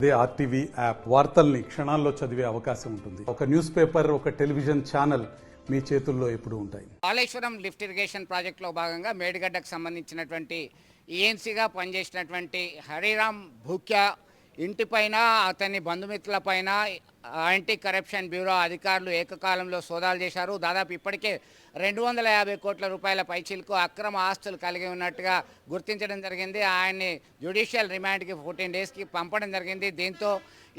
అదే RTV app వార్తల్ని క్షణాల్లో చదివే అవకాశం ఉంటుంది. ఒక న్యూస్ పేపర్, ఒక టెలివిజన్ ఛానల్ మీ చేతుల్లో ఎప్పుడూ ఉంటాయి. కాళేశ్వరం లిఫ్ట్ ఇరిగేషన్ ప్రాజెక్టులో భాగంగా మేడిగడ్డకు సంబంధించినటువంటి ఈఎన్సీగా పనిచేసినటువంటి హరిరామ్ భూక్యా ఇంటిపైన, అతని బంధుమిత్రులపైన యాంటీ కరప్షన్ బ్యూరో అధికారులు ఏకకాలంలో సోదాలు చేశారు. దాదాపు ఇప్పటికే 250 కోట్ల రూపాయల పైచీలకు అక్రమ ఆస్తులు కలిగి ఉన్నట్టుగా గుర్తించడం జరిగింది. ఆయన్ని జ్యుడిషియల్ రిమాండ్కి 14 డేస్కి పంపడం జరిగింది. దీంతో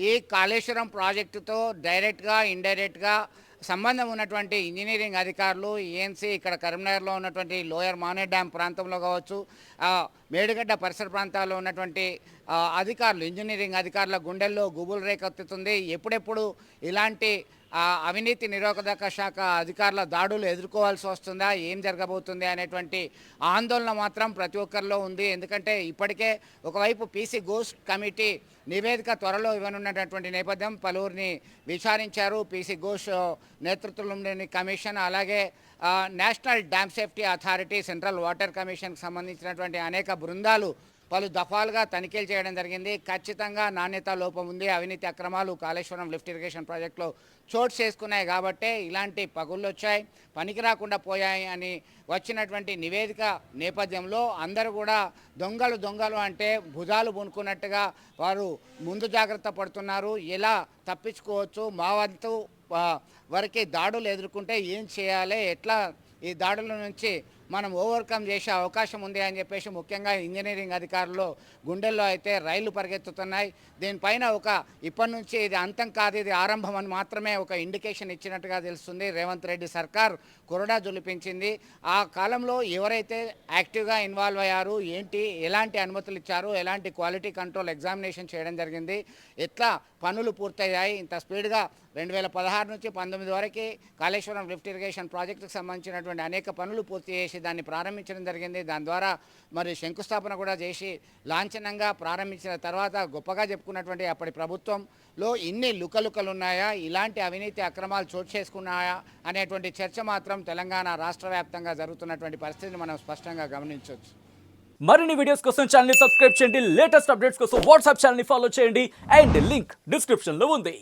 ఈ కాళేశ్వరం ప్రాజెక్టుతో డైరెక్ట్గా, ఇండైరెక్ట్గా సంబంధం ఉన్నటువంటి ఇంజనీరింగ్ అధికారులు, ఈఎన్సీ ఇక్కడ కరీంనగర్లో ఉన్నటువంటి లోయర్ మానే డ్యామ్ ప్రాంతంలో కావచ్చు, మేడిగడ్డ పరిసర ప్రాంతాల్లో ఉన్నటువంటి అధికారులు, ఇంజనీరింగ్ అధికారుల గుండెల్లో గుబులు రేకెత్తుతుంది. ఎప్పుడెప్పుడు ఇలాంటి అవినీతి నిరోధక శాఖ అధికారుల దాడులు ఎదుర్కోవాల్సి వస్తుందా, ఏం జరగబోతుంది అనేటువంటి ఆందోళన మాత్రం ప్రతి ఒక్కరిలో ఉంది. ఎందుకంటే ఇప్పటికే ఒకవైపు పీసీ ఘోష్ కమిటీ నివేదిక త్వరలో ఇవ్వనున్నటువంటి నేపథ్యం, పలువురిని విచారించారు. పీసీ ఘోష్ నేతృత్వంలోని కమిషన్, అలాగే national dam safety authority, central water కమిషన్కి సంబంధించినటువంటి అనేక బృందాలు పలు దఫాలుగా తనిఖీలు చేయడం జరిగింది. ఖచ్చితంగా నాణ్యత లోపం ఉంది, అవినీతి అక్రమాలు కాళేశ్వరం లిఫ్ట్ ఇరిగేషన్ ప్రాజెక్టులో చోటు చేసుకున్నాయి కాబట్టే ఇలాంటి పగుళ్ళు వచ్చాయి, పనికి రాకుండా పోయాయి అని వచ్చినటువంటి నివేదిక నేపథ్యంలో అందరూ కూడా దొంగలు అంటే భుజాలు బునుకున్నట్టుగా వారు ముందు జాగ్రత్త పడుతున్నారు. ఎలా తప్పించుకోవచ్చు, మా వంతు వరకు దాడులు ఎదుర్కొంటే ఏం చేయాలి, ఎట్లా ఈ దాడుల నుంచి మనం ఓవర్కమ్ చేసే అవకాశం ఉంది అని చెప్పేసి ముఖ్యంగా ఇంజనీరింగ్ అధికారులు గుండెల్లో అయితే రైళ్లు పరిగెత్తుతున్నాయి. దీనిపైన ఇప్పటి నుంచి ఇది అంతం కాదు, ఇది ఆరంభం అని మాత్రమే ఒక ఇండికేషన్ ఇచ్చినట్టుగా తెలుస్తుంది. రేవంత్ రెడ్డి సర్కార్ కొరడా జొలిపించింది. ఆ కాలంలో ఎవరైతే యాక్టివ్గా ఇన్వాల్వ్ అయ్యారు, ఎలాంటి అనుమతులు ఇచ్చారు, ఎలాంటి క్వాలిటీ కంట్రోల్ ఎగ్జామినేషన్ చేయడం జరిగింది, ఎట్లా పనులు పూర్తయ్యాయి, ఇంత స్పీడ్గా 2016 నుంచి 19 వరకు కాళేశ్వరం లిఫ్ట్ ఇరిగేషన్ ప్రాజెక్టుకు సంబంధించినటువంటి అనేక పనులు పూర్తి చేసి దాన్ని ప్రారంభించడం జరిగింది. దాని ద్వారా మరి శంకుస్థాపన కూడా చేసి లాంఛనంగా ప్రారంభించిన తర్వాత గొప్పగా చెప్పుకున్నటువంటి అప్పటి ప్రభుత్వంలో ఇన్ని లుకలుకలు ఉన్నాయా, ఇలాంటి అవినీతి అక్రమాలు చోటు చేసుకున్నాయా అనేటువంటి చర్చ మాత్రం తెలంగాణ రాష్ట్ర వ్యాప్తంగా జరుగుతున్నటువంటి పరిస్థితిని మనం స్పష్టంగా గమనించవచ్చు. మరిన్ని వీడియోస్ కోసం ఛానల్ ని సబ్స్క్రైబ్ చేయండి, లేటెస్ట్ అప్డేట్స్ కోసం వాట్సాప్ ఛానల్ ని ఫాలో చేయండి అండ్ లింక్ డిస్క్రిప్షన్ లో ఉంది.